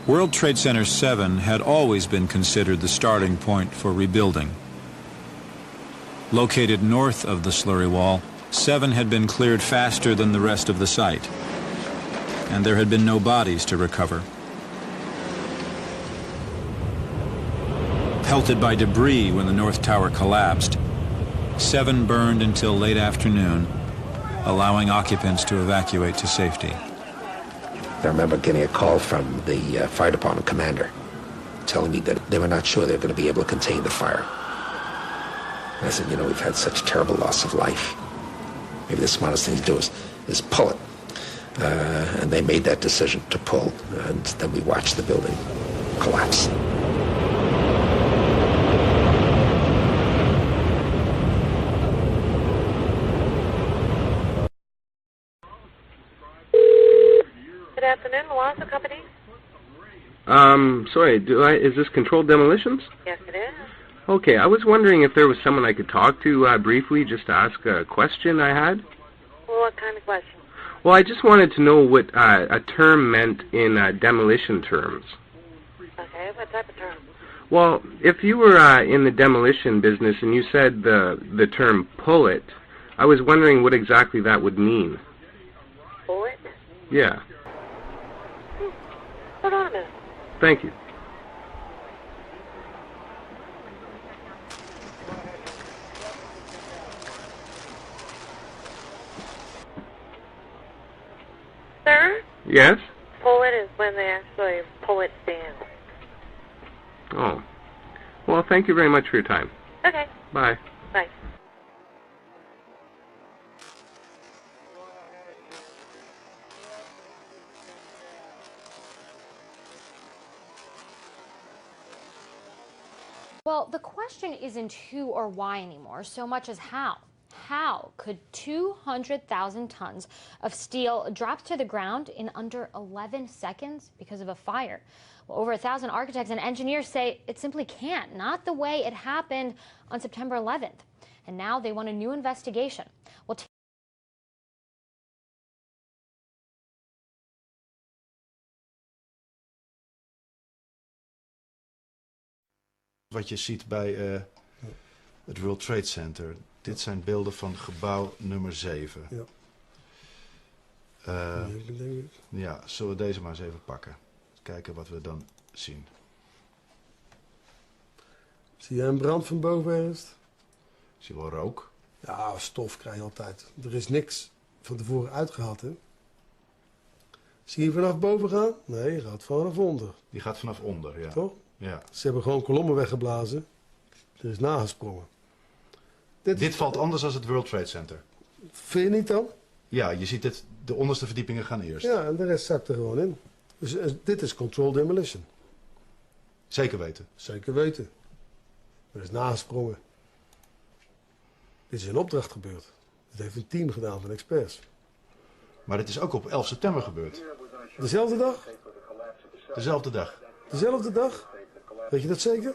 World Trade Center 7 had always been considered the starting point for rebuilding. Located north of the slurry wall, 7 had been cleared faster than the rest of the site, and there had been no bodies to recover. Pelted by debris when the North Tower collapsed, 7 burned until late afternoon, allowing occupants to evacuate to safety. I remember getting a call from the fire department commander telling me that they were not sure they were going to be able to contain the fire. And I said, you know, we've had such terrible loss of life. Maybe the smartest thing to do is pull it. And they made that decision to pull, and then we watched the building collapse. Good afternoon, Milwaukee Company. Sorry, is this controlled demolitions? Yes, it is. Okay, I was wondering if there was someone I could talk to briefly just to ask a question I had. Well, what kind of question? Well, I just wanted to know what a term meant in demolition terms. Okay, what type of term? Well, if you were in the demolition business and you said the term pull it, I was wondering what exactly that would mean. Pull it? Yeah. Hold on a minute. Thank you. Sir? Yes? Pull it is when they actually pull it down. Oh. Well, thank you very much for your time. Okay. Bye. Bye. Well, the question isn't who or why anymore, so much as how. How could 200,000 tons of steel drop to the ground in under 11 seconds because of a fire? Well, over 1,000 architects and engineers say it simply can't, not the way it happened on September 11th. And now they want a new investigation. Well, Wat je ziet bij het World Trade Center. Dit zijn beelden van gebouw nummer 7. Ja. Ja, zullen we deze maar eens even pakken. Kijken wat we dan zien. Zie jij een brand van boven ergens? Ik zie wel rook. Ja, stof krijg je altijd. Er is niks van tevoren uitgehaald, hè? Zie je vanaf boven gaan? Nee, je gaat vanaf onder. Die gaat vanaf onder, ja. Toch? Ja. Ze hebben gewoon kolommen weggeblazen. Er is nagesprongen. Dit valt anders dan het World Trade Center. Vind je niet dan? Ja, je ziet het, de onderste verdiepingen gaan eerst. Ja, en de rest zakt er gewoon in. Dus dit is controlled demolition. Zeker weten? Zeker weten. Er is nagesprongen. Dit is in opdracht gebeurd. Dit heeft een team gedaan van experts. Maar dit is ook op 11 september gebeurd. Dezelfde dag? Dezelfde dag. Dezelfde dag? Weet je dat zeker?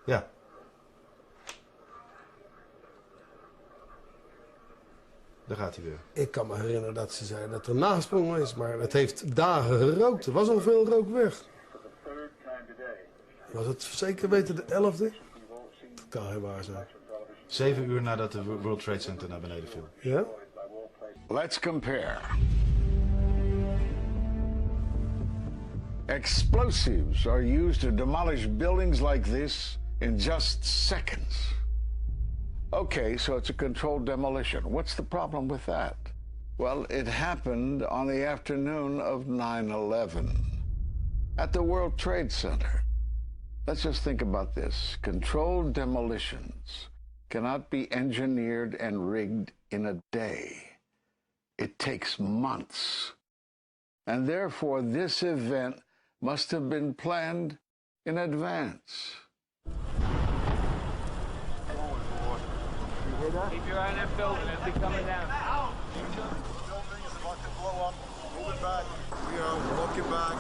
Ja. Daar gaat hij weer. Ik kan me herinneren dat ze zeiden dat er nagesprongen is, maar het heeft dagen gerookt. Er was al veel rook weg. Was het zeker weten de 11e? Dat kan geen waar zijn. 7 uur nadat de World Trade Center naar beneden viel. Ja? Let's compare. Explosives are used to demolish buildings like this in just seconds. Okay, so it's a controlled demolition. What's the problem with that? Well, it happened on the afternoon of 9/11 at the World Trade Center. Let's just think about this. Controlled demolitions cannot be engineered and rigged in a day. It takes months. And therefore, this event must have been planned in advance. Keep your eye on that building as they're coming down. Building is about to blow up. Moving back. We are walking back.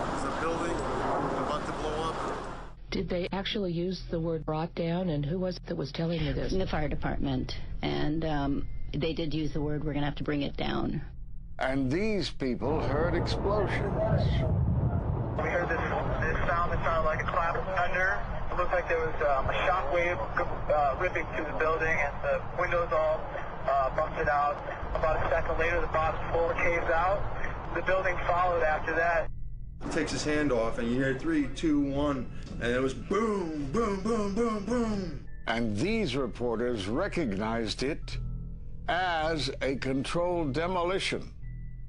There's a building about to blow up. Did they actually use the word brought down, and who was it that was telling you this? The fire department, and they did use the word, we're going to have to bring it down. And these people heard explosions. looked like there was a shock wave ripping through the building, and the windows all busted out. About a second later, the bottom floor caves out. The building followed after that. He takes his hand off, and you hear 3, 2, 1, and it was boom, boom, boom, boom, boom. And these reporters recognized it as a controlled demolition.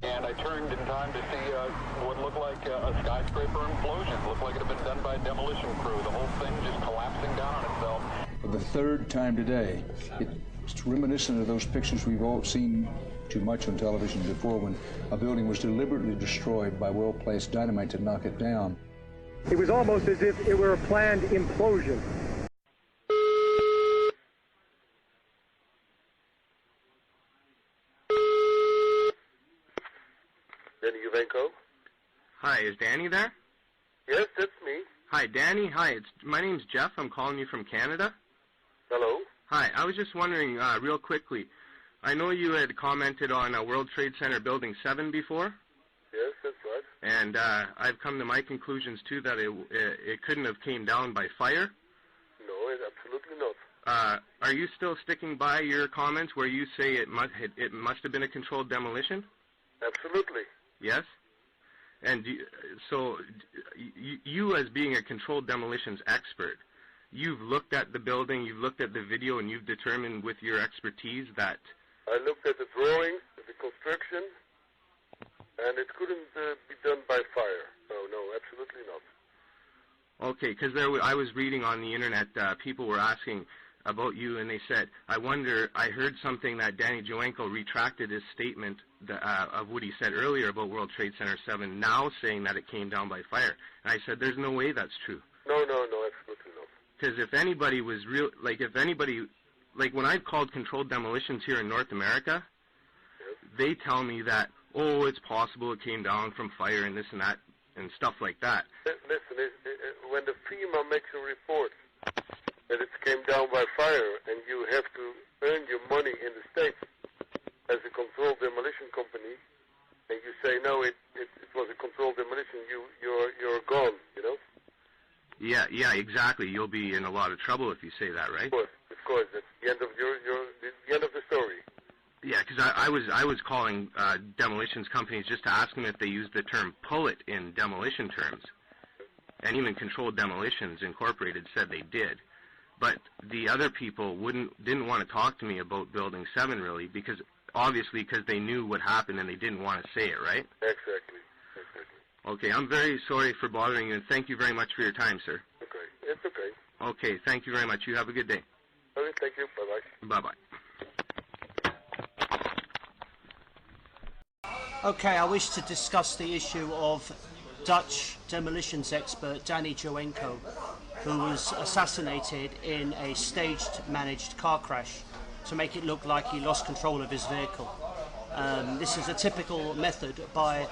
And I turned in time to see what looked like a skyscraper implosion. It looked like it had been done by a demolition crew. The whole thing just collapsing down on itself. For the third time today, it's reminiscent of those pictures we've all seen too much on television before, when a building was deliberately destroyed by well-placed dynamite to knock it down. It was almost as if it were a planned implosion. Danny Juwenko? Hi, is Danny there? Yes, that's me. Hi, Danny. Hi, my name's Jeff. I'm calling you from Canada. Hello? Hi, I was just wondering, real quickly, I know you had commented on World Trade Center Building 7 before. Yes, that's right. And I've come to my conclusions, too, that it couldn't have came down by fire. No, absolutely not. Are you still sticking by your comments where you say it must have been a controlled demolition? Absolutely. Yes? And you as being a controlled demolitions expert, you've looked at the building, you've looked at the video, and you've determined with your expertise that... I looked at the drawings, the construction, and it couldn't be done by fire. No, absolutely not. Okay, because I was reading on the internet, people were asking about you, and they said, I heard something that Danny Juwenko retracted his statement of what he said earlier about World Trade Center 7, now saying that it came down by fire. And I said, there's no way that's true. No, absolutely not. Because if anybody was like when I've called controlled demolitions here in North America, yes, they tell me that, oh, it's possible it came down from fire and this and that and stuff like that. Listen, when the FEMA makes a report that it came down by fire and you have to earn your money in the States as a controlled demolition company, and you say, no, it was a controlled demolition, you're gone, you know? Yeah, exactly. You'll be in a lot of trouble if you say that, right? Of course. That's the end of the end of the story. Yeah, because I was calling demolitions companies just to ask them if they use the term "pull it" in demolition terms, and even Controlled Demolitions Incorporated said they did, but the other people didn't want to talk to me about Building 7 really, because they knew what happened and they didn't want to say it, right? Exactly. Okay, I'm very sorry for bothering you, and thank you very much for your time, sir. Okay, it's okay. Okay, thank you very much. You have a good day. Okay, thank you. Bye-bye. Bye-bye. Okay, I wish to discuss the issue of Dutch demolitions expert Danny Juwenko, who was assassinated in a staged, managed car crash to make it look like he lost control of his vehicle. This is a typical method by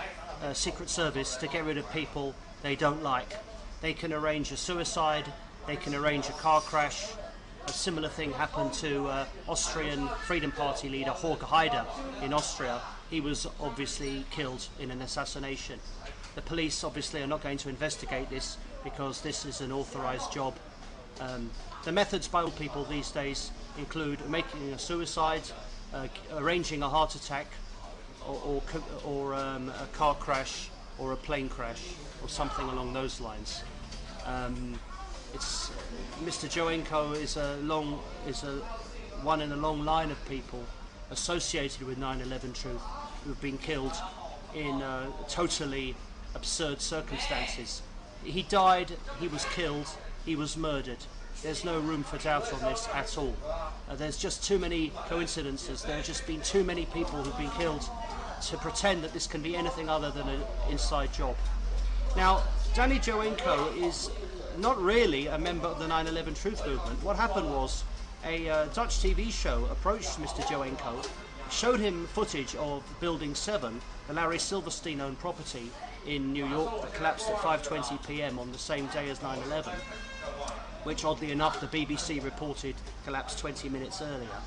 Secret Service to get rid of people they don't like. They can arrange a suicide, they can arrange a car crash. A similar thing happened to Austrian Freedom Party leader Jorge Haider in Austria. He was obviously killed in an assassination. The police obviously are not going to investigate this because this is an authorized job. The methods by all people these days include making a suicide, arranging a heart attack, or a car crash or a plane crash or something along those lines. Mr. Juwenko is one in a long line of people associated with 9/11 Truth who've been killed in totally absurd circumstances. He died, he was killed, he was murdered. There's no room for doubt on this at all. There's just too many coincidences. There have just been too many people who've been killed to pretend that this can be anything other than an inside job. Now, Danny Juwenko is not really a member of the 9/11 Truth movement. What happened was a Dutch TV show approached Mr. Juwenko, showed him footage of Building 7, the Larry Silverstein-owned property in New York that collapsed at 5:20 p.m. on the same day as 9/11, which oddly enough the BBC reported collapsed 20 minutes earlier.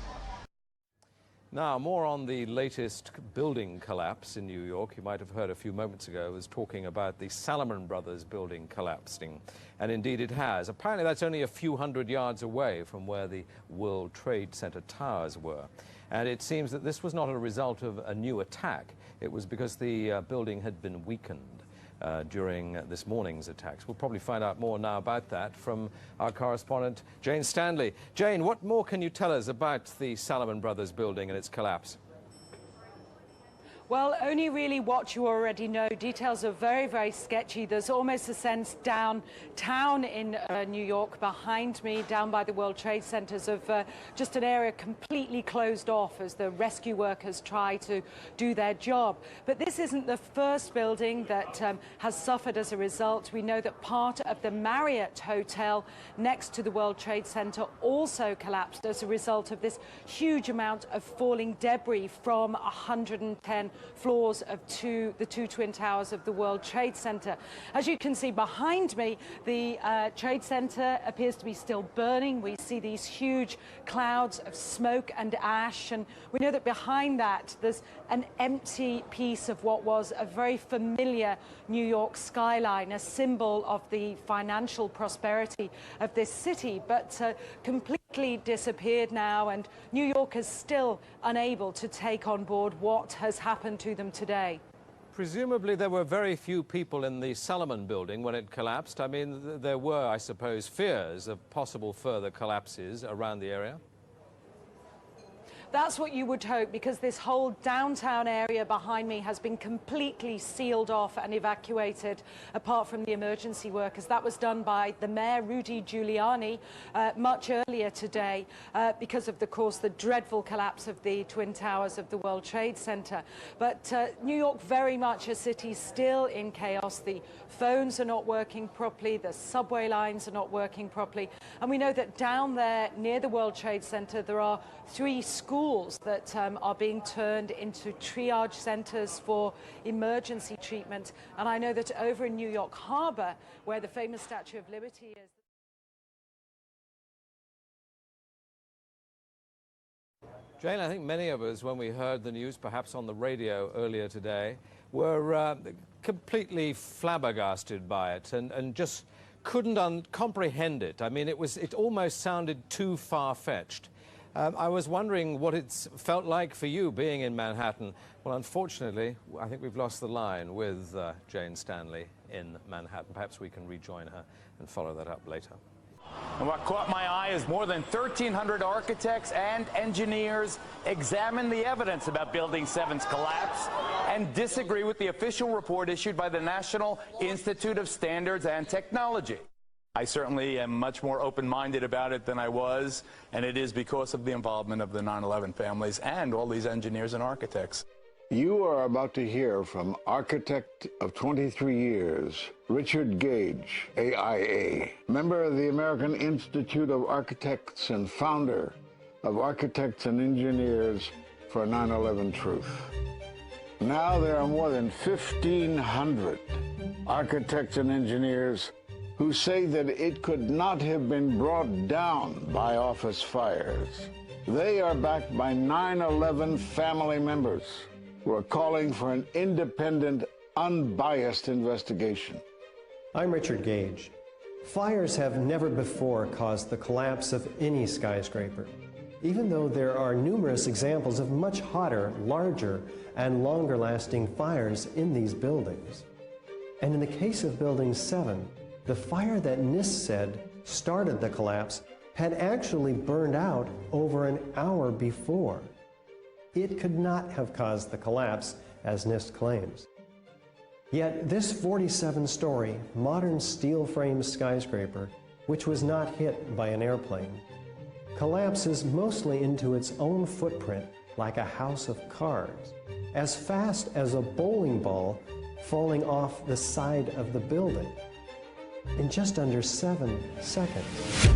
Now, more on the latest building collapse in New York. You might have heard a few moments ago I was talking about the Salomon Brothers building collapsing. And indeed it has. Apparently that's only a few hundred yards away from where the World Trade Center towers were. And it seems that this was not a result of a new attack. It was because the building had been weakened during this morning's attacks. We'll probably find out more now about that from our correspondent, Jane Stanley. Jane, what more can you tell us about the Salomon Brothers building and its collapse? Well, only really what you already know. Details are very, very sketchy. There's almost a sense downtown in New York behind me, down by the World Trade Centers, of just an area completely closed off as the rescue workers try to do their job. But this isn't the first building that has suffered as a result. We know that part of the Marriott Hotel next to the World Trade Center also collapsed as a result of this huge amount of falling debris from 110 floors of the two twin towers of the World Trade Center. As you can see behind me, the Trade Center appears to be still burning. We see these huge clouds of smoke and ash, and we know that behind that there's an empty piece of what was a very familiar New York skyline, a symbol of the financial prosperity of this city, but completely disappeared now, and New York is still unable to take on board what has happened to them today. Presumably there were very few people in the Salomon building when it collapsed. I mean, there were, I suppose, fears of possible further collapses around the area. That's what you would hope, because this whole downtown area behind me has been completely sealed off and evacuated, apart from the emergency workers. That was done by the mayor, Rudy Giuliani, much earlier today because of, course, the dreadful collapse of the Twin Towers of the World Trade Center. But New York, very much a city still in chaos. The phones are not working properly, the subway lines are not working properly. And we know that down there near the World Trade Center there are 3 schools that are being turned into triage centers for emergency treatment. And I know that over in New York Harbor, where the famous Statue of Liberty is. Jane, I think many of us, when we heard the news, perhaps on the radio earlier today, were completely flabbergasted by it and just couldn't comprehend it. I mean, it almost sounded too far-fetched. I was wondering what it's felt like for you being in Manhattan. Well, unfortunately, I think we've lost the line with Jane Stanley in Manhattan. Perhaps we can rejoin her and follow that up later. And what caught my eye is more than 1,300 architects and engineers examined the evidence about Building 7's collapse and disagree with the official report issued by the National Institute of Standards and Technology. I certainly am much more open-minded about it than I was, and it is because of the involvement of the 9/11 families and all these engineers and architects. You are about to hear from architect of 23 years, Richard Gage, AIA, member of the American Institute of Architects and founder of Architects and Engineers for 9/11 Truth. Now there are more than 1,500 architects and engineers who say that it could not have been brought down by office fires. They are backed by 9/11 family members who are calling for an independent, unbiased investigation. I'm Richard Gage. Fires have never before caused the collapse of any skyscraper, even though there are numerous examples of much hotter, larger, and longer-lasting fires in these buildings. And in the case of Building 7, the fire that NIST said started the collapse had actually burned out over an hour before. It could not have caused the collapse, as NIST claims. Yet this 47-story, modern steel-framed skyscraper, which was not hit by an airplane, collapses mostly into its own footprint like a house of cards, as fast as a bowling ball falling off the side of the building, in just under 7 seconds.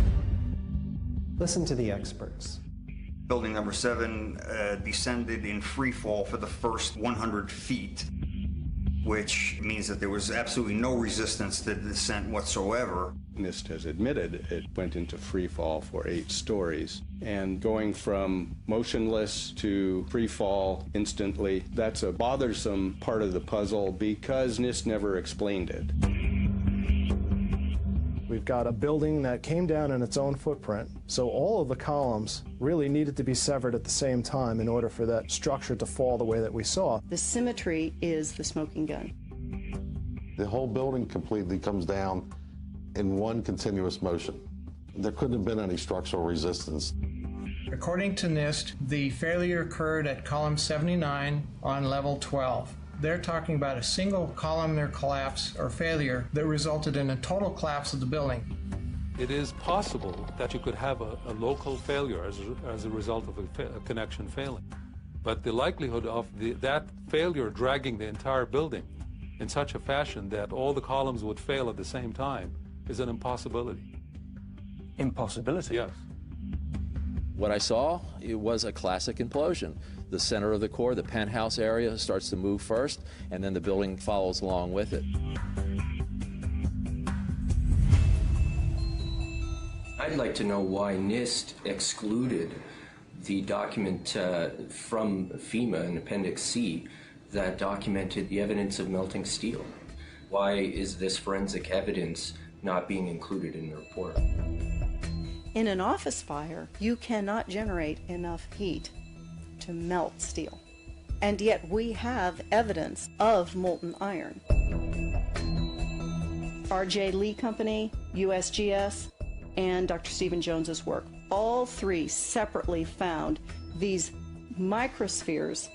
Listen to the experts. Building number 7 descended in free fall for the first 100 feet. which means that there was absolutely no resistance to the descent whatsoever. NIST has admitted it went into free fall for 8 stories. And going from motionless to free fall instantly, that's a bothersome part of the puzzle because NIST never explained it. We've got a building that came down in its own footprint, so all of the columns really needed to be severed at the same time in order for that structure to fall the way that we saw. The symmetry is the smoking gun. The whole building completely comes down in one continuous motion. There couldn't have been any structural resistance. According to NIST, the failure occurred at column 79 on level 12. They're talking about a single columnar collapse or failure that resulted in a total collapse of the building. It is possible that you could have a local failure as a result of a connection failing. But the likelihood of that failure dragging the entire building in such a fashion that all the columns would fail at the same time is an impossibility. Impossibility? Yes. What I saw, it was a classic implosion. The center of the core, the penthouse area, starts to move first, and then the building follows along with it. I'd like to know why NIST excluded the document from FEMA in Appendix C that documented the evidence of melting steel. Why is this forensic evidence not being included in the report? In an office fire, you cannot generate enough heat to melt steel. And yet we have evidence of molten iron. R.J. Lee Company, USGS, and Dr. Stephen Jones's work, all three separately found these microspheres.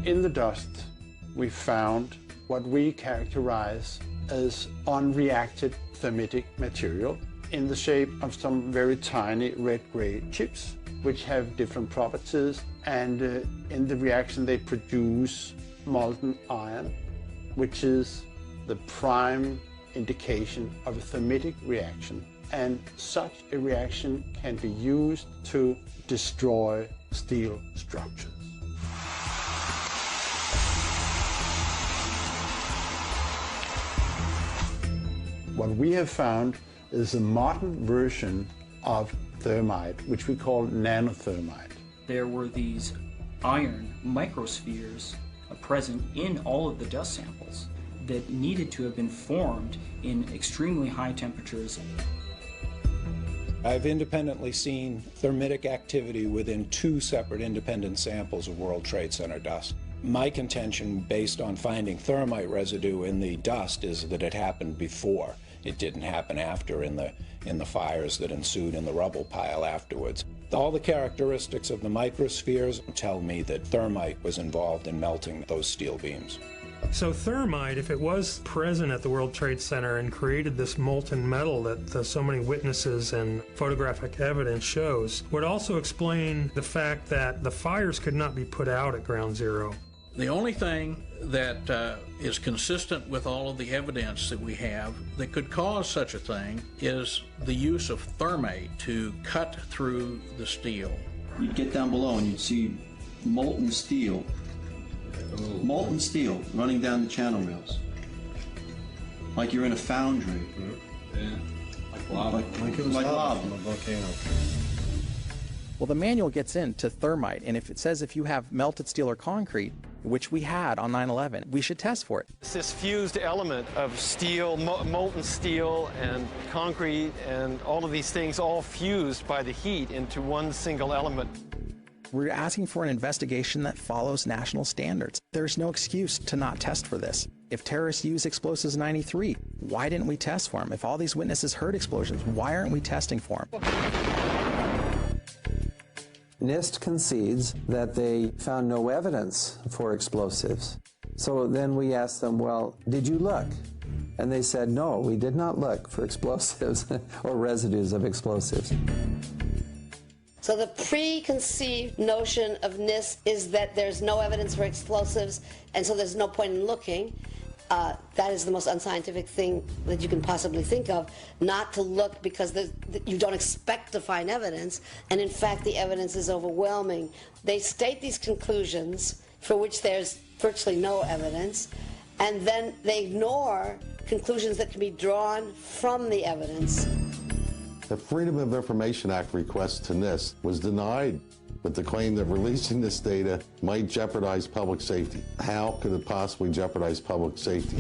In the dust, we found what we characterize as unreacted thermitic material in the shape of some very tiny red-gray chips, which have different properties, and in the reaction they produce molten iron, which is the prime indication of a thermitic reaction. And such a reaction can be used to destroy steel structures. What we have found is a modern version of thermite, which we call nanothermite. There were these iron microspheres present in all of the dust samples that needed to have been formed in extremely high temperatures. I've independently seen thermitic activity within 2 separate independent samples of World Trade Center dust. My contention, based on finding thermite residue in the dust, is that it happened before. It didn't happen after in the fires that ensued in the rubble pile afterwards. All the characteristics of the microspheres tell me that thermite was involved in melting those steel beams. So thermite, if it was present at the World Trade Center and created this molten metal that so many witnesses and photographic evidence shows, would also explain the fact that the fires could not be put out at Ground Zero. The only thing that is consistent with all of the evidence that we have that could cause such a thing is the use of thermite to cut through the steel. You'd get down below and you'd see molten steel running down the channel rails, like you're in a foundry. Yeah. Like lava. Like lava from a volcano. Well, the manual gets into thermite, and if it says if you have melted steel or concrete, which we had on 9/11, we should test for it. This fused element of steel, molten steel and concrete and all of these things all fused by the heat into one single element. We're asking for an investigation that follows national standards. There's no excuse to not test for this. If terrorists use explosives in '93, why didn't we test for them? If all these witnesses heard explosions, why aren't we testing for them? NIST concedes that they found no evidence for explosives. So then we asked them, well, did you look? And they said, no, we did not look for explosives or residues of explosives. So the preconceived notion of NIST is that there's no evidence for explosives, and so there's no point in looking. that is the most unscientific thing that you can possibly think of, not to look because you don't expect to find evidence, and in fact the evidence is overwhelming. They state these conclusions for which there's virtually no evidence, and then they ignore conclusions that can be drawn from the evidence. The Freedom of Information Act request to NIST was denied with the claim that releasing this data might jeopardize public safety. How could it possibly jeopardize public safety?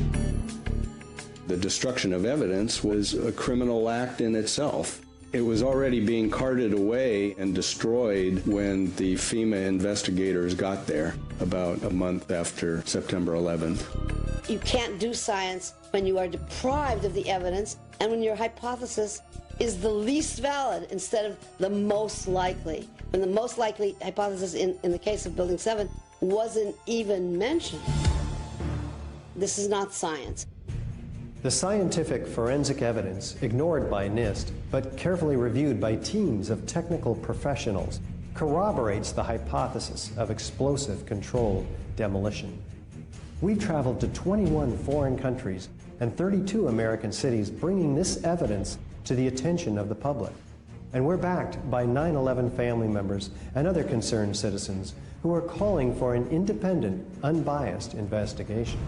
The destruction of evidence was a criminal act in itself. It was already being carted away and destroyed when the FEMA investigators got there about a month after September 11th. You can't do science when you are deprived of the evidence and when your hypothesis is the least valid instead of the most likely. When the most likely hypothesis in the case of Building 7 wasn't even mentioned. This is not science. The scientific forensic evidence, ignored by NIST, but carefully reviewed by teams of technical professionals, corroborates the hypothesis of explosive controlled demolition. We've traveled to 21 foreign countries and 32 American cities, bringing this evidence to the attention of the public. And we're backed by 9/11 family members and other concerned citizens who are calling for an independent, unbiased investigation.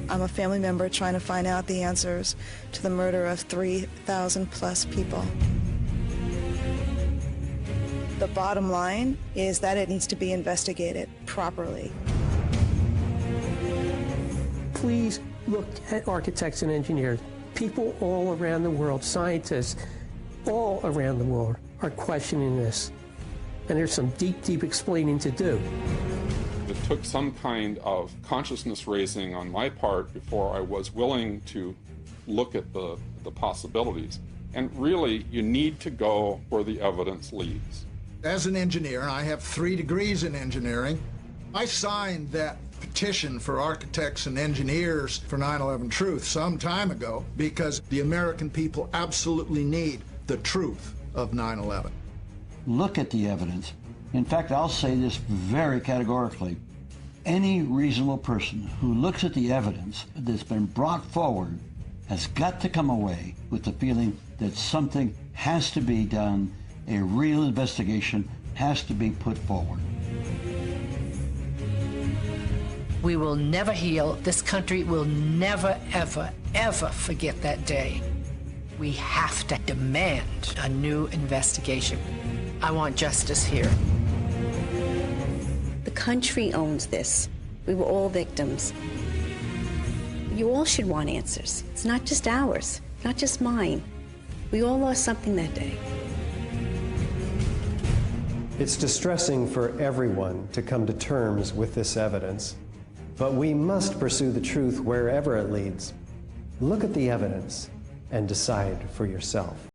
I'm a family member trying to find out the answers to the murder of 3,000 plus people. The bottom line is that it needs to be investigated properly. Please look at architects and engineers. People all around the world, scientists all around the world are questioning this. And there's some deep, deep explaining to do. It took some kind of consciousness raising on my part before I was willing to look at the possibilities. And really, you need to go where the evidence leads. As an engineer, and I have 3 degrees in engineering, I signed that petition for architects and engineers for 9/11 Truth some time ago because the American people absolutely need the truth of 9/11. Look at the evidence. In fact, I'll say this very categorically. Any reasonable person who looks at the evidence that's been brought forward has got to come away with the feeling that something has to be done, a real investigation has to be put forward. We will never heal. This country will never, ever, ever forget that day. We have to demand a new investigation. I want justice here. The country owns this. We were all victims. You all should want answers. It's not just ours, not just mine. We all lost something that day. It's distressing for everyone to come to terms with this evidence, but we must pursue the truth wherever it leads. Look at the evidence and decide for yourself.